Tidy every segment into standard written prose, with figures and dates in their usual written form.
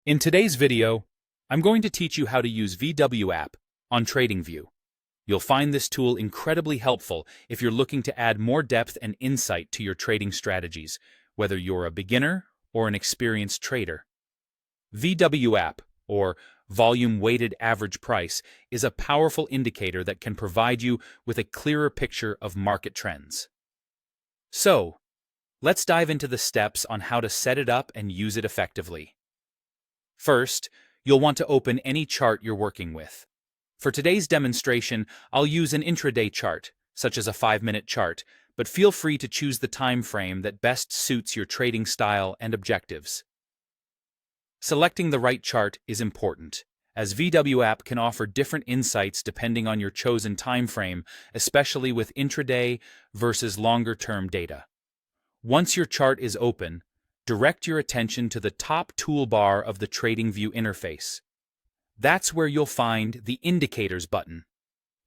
In today's video, I'm going to teach you how to use VWAP on TradingView. You'll find this tool incredibly helpful if you're looking to add more depth and insight to your trading strategies, whether you're a beginner or an experienced trader. VWAP, or Volume Weighted Average Price, is a powerful indicator that can provide you with a clearer picture of market trends. So, let's dive into the steps on how to set it up and use it effectively. First, you'll want to open any chart you're working with. For today's demonstration, I'll use an intraday chart, such as a 5-minute chart, but feel free to choose the time frame that best suits your trading style and objectives. Selecting the right chart is important, as VWAP can offer different insights depending on your chosen time frame, especially with intraday versus longer-term data. Once your chart is open, direct your attention to the top toolbar of the TradingView interface. That's where you'll find the Indicators button.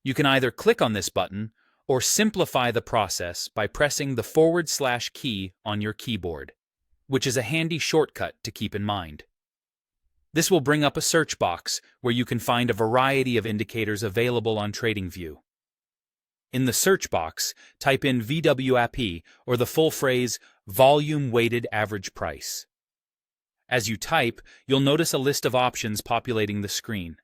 You can either click on this button or simplify the process by pressing the / key on your keyboard, which is a handy shortcut to keep in mind. This will bring up a search box where you can find a variety of indicators available on TradingView. In the search box, type in VWAP or the full phrase Volume Weighted Average Price. As you type, you'll notice a list of options populating the screen.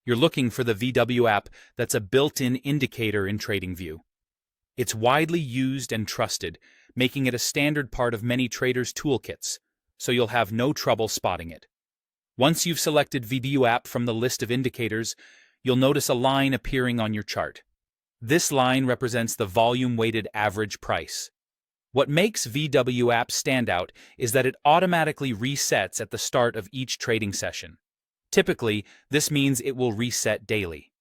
You're looking for the VWAP that's a built-in indicator in TradingView. It's widely used and trusted, making it a standard part of many traders' toolkits, so you'll have no trouble spotting it. Once you've selected VWAP from the list of indicators, you'll notice a line appearing on your chart. This line represents the volume-weighted average price. What makes VWAP stand out is that it automatically resets at the start of each trading session. Typically, this means it will reset daily.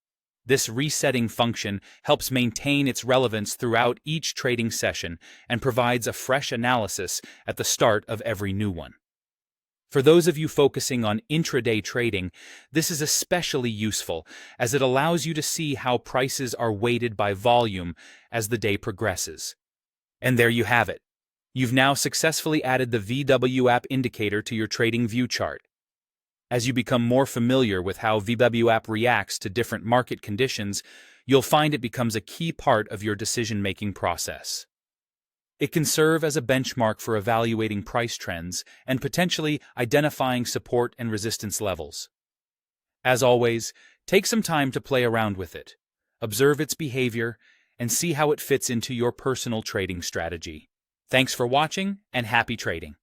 This resetting function helps maintain its relevance throughout each trading session and provides a fresh analysis at the start of every new one. For those of you focusing on intraday trading, this is especially useful as it allows you to see how prices are weighted by volume as the day progresses. And there you have it. You've now successfully added the VWAP indicator to your TradingView chart. As you become more familiar with how VWAP reacts to different market conditions, you'll find it becomes a key part of your decision-making process. It can serve as a benchmark for evaluating price trends and potentially identifying support and resistance levels. As always, take some time to play around with it, observe its behavior, and see how it fits into your personal trading strategy. Thanks for watching, and happy trading!